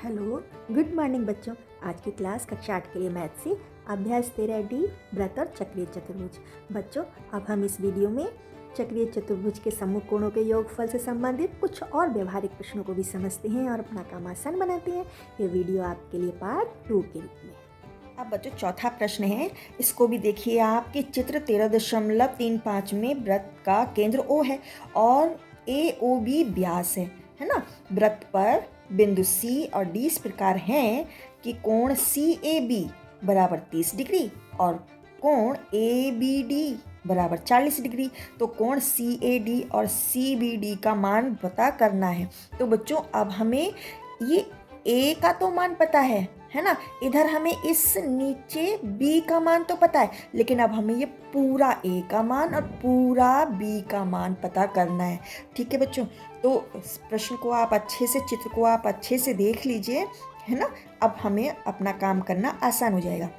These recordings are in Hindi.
हेलो, गुड मॉर्निंग बच्चों। आज की क्लास कक्षा 8 के लिए मैथ से अभ्यास 13D व्रत और चक्रीय चतुर्भुज। बच्चों, अब हम इस वीडियो में चक्रीय चतुर्भुज के सम्मुख कोणों के योगफल से संबंधित कुछ और व्यवहारिक प्रश्नों को भी समझते हैं और अपना काम आसान बनाते हैं। ये वीडियो आपके लिए पार्ट 2 के रूप में। अब बच्चों, चौथा प्रश्न है, इसको भी देखिए आप कि चित्र 13.35 में वृत्त का केंद्र O है और AOB व्यास है ना। वृत्त पर बिंदु C और D इस प्रकार हैं कि कोण CAB बराबर 30 डिग्री और कोण ABD बराबर 40 डिग्री। तो कोण CAD और CBD का मान पता करना है। तो बच्चों, अब हमें ये A का तो मान पता है ना। इधर हमें इस नीचे B का मान तो पता है, लेकिन अब हमें ये पूरा A का मान और पूरा B का मान पता करना है। ठीक है बच्चों, तो प्रश्न को आप अच्छे से, चित्र को आप अच्छे से देख लीजिए, है ना। अब हमें अपना काम करना आसान हो जाएगा,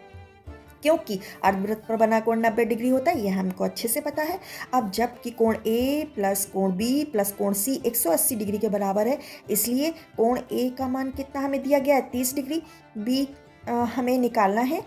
क्योंकि अर्धवृत्त पर बना कोण 90 डिग्री होता है, यह हमको अच्छे से पता है। अब जबकि कोण A प्लस कोण B प्लस कोण C 180 डिग्री के बराबर है, इसलिए कोण A का मान कितना हमें दिया गया है, 30 डिग्री। B हमें निकालना है।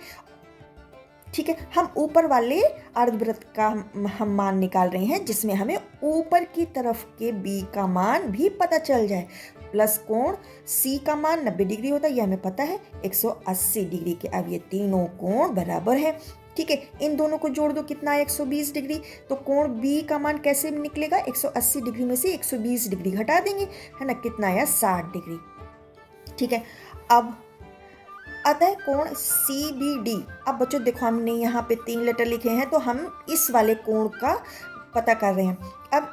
ठीक है, हम ऊपर वाले अर्धवृत्त का हम मान निकाल रहे हैं, जिसमें हमें ऊपर की तरफ के B का मान भी पता चल जाए। प्लस कोण C का मान 90 डिग्री होता है, यह हमें पता है 180 डिग्री के। अब ये तीनों कोण बराबर है। ठीक है, इन दोनों को जोड़ दो, कितना है 120 डिग्री। तो कोण B का मान कैसे निकलेगा, 180 डिग्री में से 120 डिग्री घटा देंगे, है ना। कितना है, 60 डिग्री। ठीक है, अब आता है कोण CBD। अब बच्चों देखो, हमने यहाँ पे 3 लेटर लिखे हैं, तो हम इस वाले कोण का पता कर रहे हैं। अब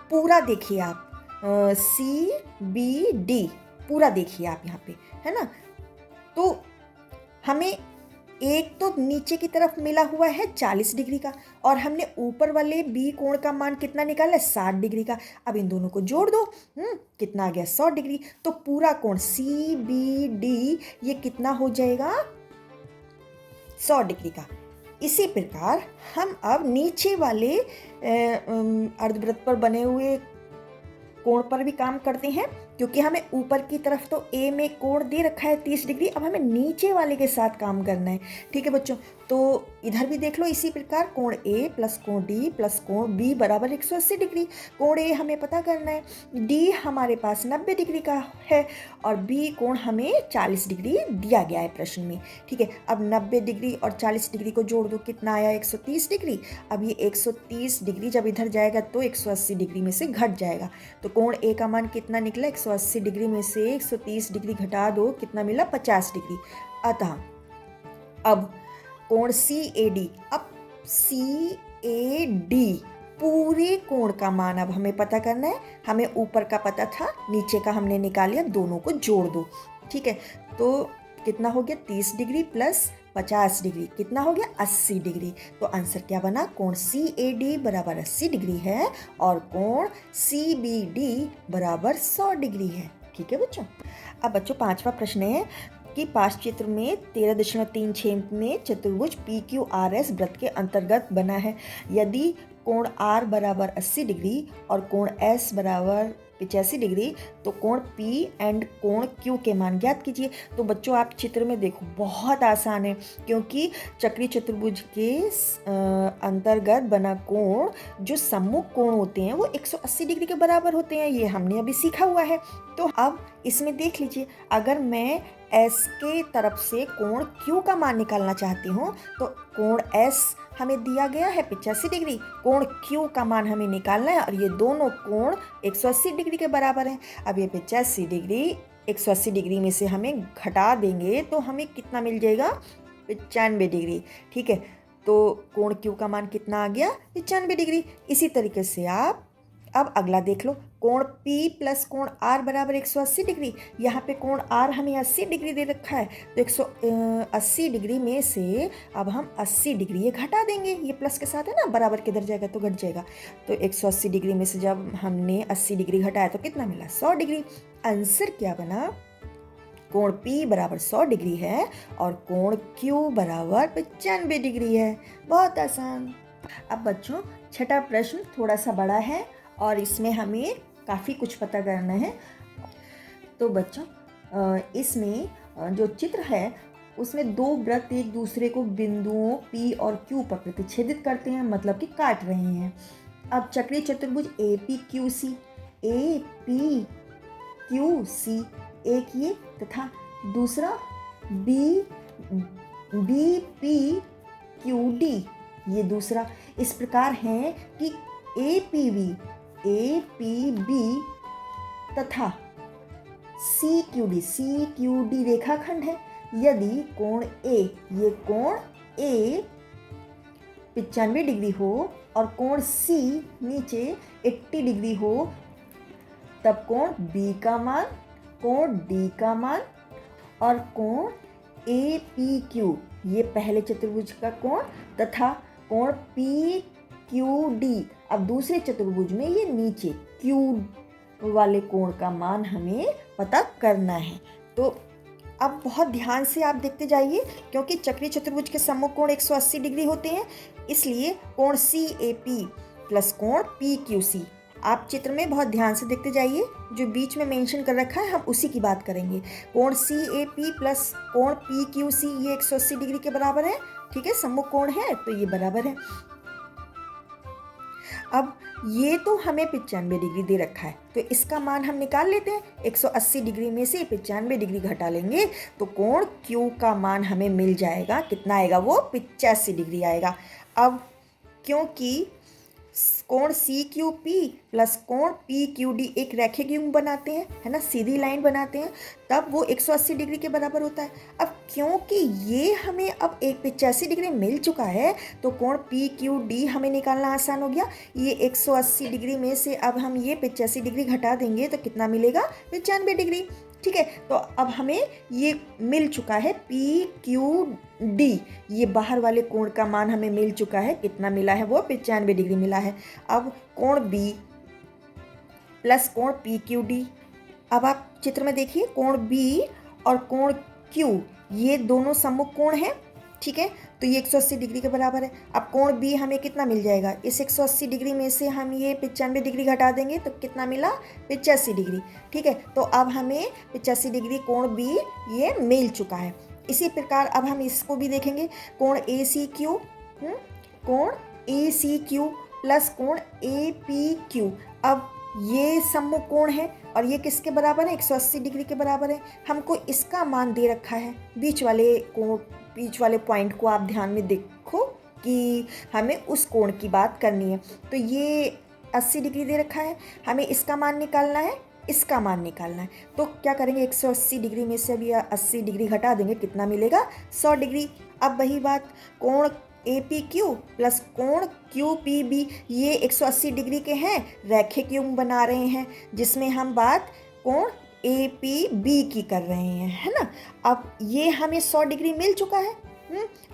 पूरा देखिए आप, CBD पूरा देखिए आप यहाँ पे, है ना। तो हमें एक तो नीचे की तरफ मिला हुआ है 40 डिग्री का, और हमने ऊपर वाले B कोण का मान कितना निकाला है, 60 डिग्री का। अब इन दोनों को जोड़ दो, कितना आ गया, 100 डिग्री। तो पूरा कोण CBD ये कितना हो जाएगा, 100 डिग्री का। इसी प्रकार हम अब नीचे वाले अर्धवृत्त पर बने हुए कोण पर भी काम करते हैं, क्योंकि हमें ऊपर की तरफ तो A में कोण दे रखा है 30 डिग्री। अब हमें नीचे वाले के साथ काम करना है। ठीक है बच्चों, तो इधर भी देख लो, इसी प्रकार कोण A प्लस कोण D प्लस कोण B बराबर 180 डिग्री। कोण A हमें पता करना है, D हमारे पास 90 डिग्री का है और B कोण हमें 40 डिग्री दिया गया है प्रश्न में। ठीक है, अब 90 डिग्री और 40 डिग्री को जोड़ दो, कितना आया, 130 डिग्री। अब ये 130 डिग्री जब इधर जाएगा तो 180 डिग्री में से घट जाएगा। तो कोण A का मान कितना निकला, 180 डिग्री में से 130 डिग्री घटा दो, कितना मिला, 50 डिग्री। अतः अब कोण CAD, अब CAD पूरे कोण का मान अब हमें पता करना है। हमें ऊपर का पता था, नीचे का हमने निकाल लिया, दोनों को जोड़ दो। ठीक है, तो कितना हो गया, 30 डिग्री प्लस 50 डिग्री, कितना हो गया, 80 डिग्री। तो आंसर क्या बना, कोण CAD बराबर 80 डिग्री है और कोण CBD बराबर 100 डिग्री है। ठीक है बच्चों। अब बच्चों, पांचवा प्रश्न है कि पास चित्र में 13.36 में चतुर्भुज PQRS वृत्त के अंतर्गत बना है। यदि कोण R बराबर 80 डिग्री और कोण S बराबर 85 डिग्री, तो कोण P एंड कोण Q के मान ज्ञात कीजिए। तो बच्चों, आप चित्र में देखो, बहुत आसान है, क्योंकि चक्रीय चतुर्भुज के अंतर्गत बना कोण, जो सम्मुख कोण होते हैं, वो 180 डिग्री के बराबर होते हैं। ये हमने अभी सीखा हुआ है। तो अब इसमें देख लीजिए, अगर मैं S के तरफ से कोण Q का मान निकालना चाहती हूँ, तो कोण S हमें दिया गया है 85 डिग्री, कोण Q का मान हमें निकालना है, और ये दोनों कोण 180 डिग्री के बराबर हैं। अब ये 85 डिग्री 180 डिग्री में से हमें घटा देंगे तो हमें कितना मिल जाएगा, 95 डिग्री। ठीक है, तो कोण Q का मान कितना आ गया, 95 डिग्री। इसी तरीके से आप अब अगला देख लो, कोण P प्लस कोण R बराबर 180 डिग्री। यहाँ पे कोण R हमें 80 डिग्री दे रखा है, तो 180 डिग्री में से अब हम 80 डिग्री ये घटा देंगे, ये प्लस के साथ है ना, बराबर किधर जाएगा तो घट जाएगा। तो 180 डिग्री में से जब हमने 80 डिग्री घटाया तो कितना मिला, 100 डिग्री। आंसर क्या बना, कोण P बराबर 100 डिग्री है और कोण Q बराबर 95 डिग्री है। बहुत आसान। अब बच्चों, छठा प्रश्न थोड़ा सा बड़ा है और इसमें हमें काफ़ी कुछ पता करना है। तो बच्चों, इसमें जो चित्र है उसमें दो वृत्त एक दूसरे को बिंदुओं P और Q पर प्रतिच्छेदित करते हैं, मतलब कि काट रहे हैं। अब चक्रीय चतुर्भुज APQC एक ये तथा दूसरा BPQD ये दूसरा इस प्रकार है कि APB तथा CQD रेखाखंड है। यदि कोण A ये कोण A 95 डिग्री हो और कोण C नीचे 80 डिग्री हो, तब कोण B का मान, कोण D का मान और कोण APQ ये पहले चतुर्भुज का कोण तथा कोण PQD अब दूसरे चतुर्भुज में ये नीचे Q वाले कोण का मान हमें पता करना है। तो अब बहुत ध्यान से आप देखते जाइए, क्योंकि चक्रीय चतुर्भुज के सम्मुख कोण 180 डिग्री होते हैं, इसलिए कोण CAP प्लस कोण PQC आप चित्र में बहुत ध्यान से देखते जाइए। जो बीच में मेंशन कर रखा है हम उसी की बात करेंगे। कोण CAP प्लस कोण PQC ये 180 डिग्री के बराबर है। ठीक है, सम्मुख कोण है तो ये बराबर है। अब ये तो हमें 95 डिग्री दे रखा है, तो इसका मान हम निकाल लेते हैं। 180 डिग्री में से 95 डिग्री घटा लेंगे तो कोण Q का मान हमें मिल जाएगा। कितना आएगा? वो 85 डिग्री आएगा। अब क्योंकि कोण CQP प्लस कोण PQD एक रैखिक युग्म बनाते हैं, है ना, सीधी लाइन बनाते हैं, तब वो 180 डिग्री के बराबर होता है। अब क्योंकि ये हमें अब 85 डिग्री मिल चुका है तो कोण PQD हमें निकालना आसान हो गया। ये 180 डिग्री में से अब हम ये 85 डिग्री घटा देंगे तो कितना मिलेगा? 95 डिग्री। ठीक है, तो अब हमें ये मिल चुका है PQD, ये बाहर वाले कोण का मान हमें मिल चुका है। कितना मिला है? वो 95 डिग्री मिला है। अब कोण B प्लस कोण PQD, अब आप चित्र में देखिए, कोण B और कोण Q ये दोनों सम्मुख कोण हैं। ठीक है, तो ये 180 डिग्री के बराबर है। अब कोण B हमें कितना मिल जाएगा? इस 180 डिग्री में से हम ये 95 डिग्री घटा देंगे तो कितना मिला? 85 डिग्री। ठीक है, तो अब हमें 85 डिग्री कोण B ये मिल चुका है। इसी प्रकार अब हम इसको भी देखेंगे, कोण ACQ कोण ACQ प्लस कोण APQ। अब ये सम्मुख कोण है और ये किसके बराबर है? 180 डिग्री के बराबर है। हमको इसका मान दे रखा है। बीच वाले पॉइंट को आप ध्यान में देखो कि हमें उस कोण की बात करनी है। तो ये 80 डिग्री दे रखा है, हमें इसका मान निकालना है, इसका मान निकालना है। तो क्या करेंगे? 180 डिग्री में से अभी 80 डिग्री घटा देंगे, कितना मिलेगा? 100 डिग्री। अब वही बात, कोण APQ प्लस कोण QPB ये 180 डिग्री के हैं, रैखिक युग्म बना रहे हैं, जिसमें हम बात कोण APB की कर रहे हैं, है ना। अब ये हमें 100 डिग्री मिल चुका है।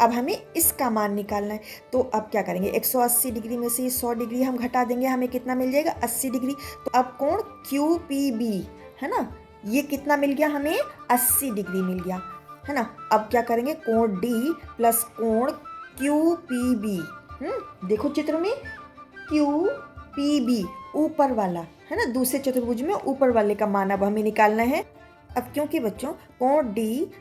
अब हमें इसका मान निकालना है। तो अब क्या करेंगे? 180 डिग्री में से 100 डिग्री हम घटा देंगे, हमें कितना मिल जाएगा? 80 डिग्री। तो अब कोण QPB है ना, ये कितना मिल गया हमें? 80 डिग्री मिल गया, है ना। अब क्या करेंगे? कोण D प्लस कोण QPB, देखो चित्र में QPB ऊपर वाला है ना, दूसरे चतुर्भुज में ऊपर वाले का मान अब हमें निकालना है। अब क्योंकि बच्चों कोण D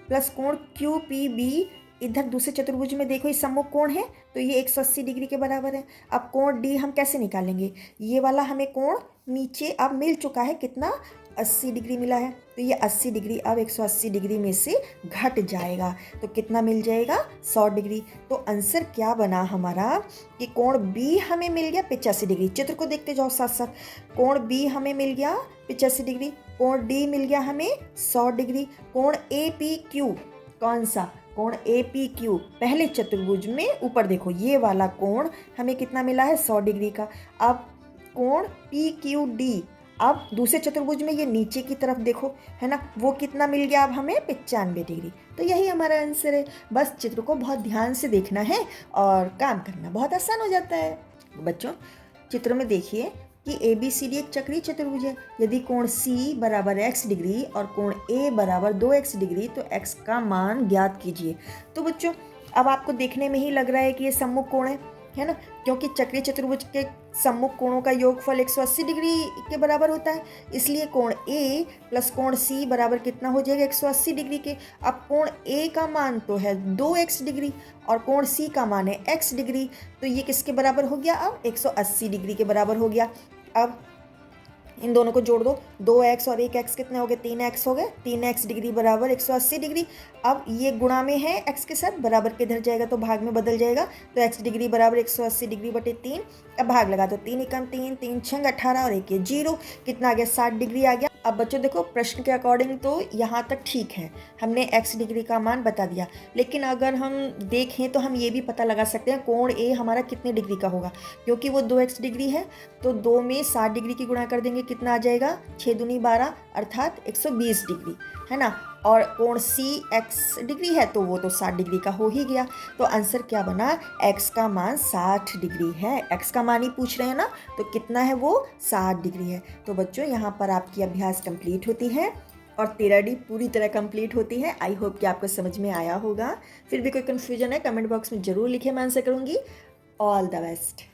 प्लस कोण QPB इधर दूसरे चतुर्भुज में देखो ये सम्मुख कोण है, तो ये 180 डिग्री के बराबर है। अब कोण D हम कैसे निकालेंगे? ये वाला हमें कोण नीचे अब मिल चुका है, कितना? 80 डिग्री मिला है, तो ये 80 डिग्री अब 180 डिग्री में से घट जाएगा, तो कितना मिल जाएगा? 100 डिग्री। तो आंसर क्या बना हमारा कि कोण B हमें मिल गया 85 डिग्री। चित्र को देखते जाओ साथ साथ, कोण B हमें मिल गया 85 डिग्री, कोण D मिल गया हमें 100 डिग्री, कोण APQ कौन सा? कोण APQ पहले चतुर्भुज में ऊपर देखो ये वाला कोण हमें कितना मिला है? 100 डिग्री का। अब कोण PQD अब दूसरे चतुर्भुज में ये नीचे की तरफ देखो, है ना, वो कितना मिल गया अब हमें? 95 डिग्री। तो यही हमारा आंसर है। बस चित्र को बहुत ध्यान से देखना है और काम करना बहुत आसान हो जाता है। बच्चों चित्र में देखिए कि ABCD एक चक्रीय चतुर्भुज है। यदि कोण C बराबर x डिग्री और कोण A बराबर 2x डिग्री तो x का मान ज्ञात कीजिए। तो बच्चों अब आपको देखने में ही लग रहा है कि ये सम्मुख कोण है ना, क्योंकि चक्रीय चतुर्भुज के सम्मुख कोणों का योगफल 180 डिग्री के बराबर होता है, इसलिए कोण ए प्लस कोण सी बराबर कितना हो जाएगा 180 डिग्री के। अब कोण ए का मान तो है 2x डिग्री और कोण सी का मान है x डिग्री, तो ये किसके बराबर हो गया, अब 180 डिग्री के बराबर हो गया। अब इन दोनों को जोड़ दो, 2x और 1x कितने हो गए, 3x हो गए, 3x डिग्री बराबर 180 डिग्री। अब ये गुणा में है x के साथ, बराबर के इधर जाएगा तो भाग में बदल जाएगा, तो x डिग्री बराबर 180 डिग्री बटे 3। अब भाग लगा दो, 3 एकम 3, 3 छंग 18 और 1 0, कितना आ गया, 60 डिग्री आ गया। अब बच्चों देखो प्रश्न के अकॉर्डिंग तो यहाँ तक ठीक है, हमने x डिग्री का मान बता दिया, लेकिन अगर हम देखें तो हम ये भी पता लगा सकते हैं कोण ए हमारा कितने डिग्री का होगा, क्योंकि वो 2x डिग्री है तो 2 में 60 डिग्री की गुणा कर देंगे, कितना आ जाएगा, 6 दूनी 12 अर्थात 120 डिग्री, है ना। और कोण सी x डिग्री है तो वो तो 60 डिग्री का हो ही गया। तो आंसर क्या बना, x का मान 60 डिग्री है, x का मान ही पूछ रहे हैं ना, तो कितना है वो 60 डिग्री है। तो बच्चों यहाँ पर आपकी अभ्यास कंप्लीट होती है और 13D पूरी तरह कंप्लीट होती है। आई होप कि आपको समझ में आया होगा। फिर भी कोई कन्फ्यूजन है कमेंट बॉक्स में ज़रूर लिखिए, मैं आंसर करूँगी। All the best.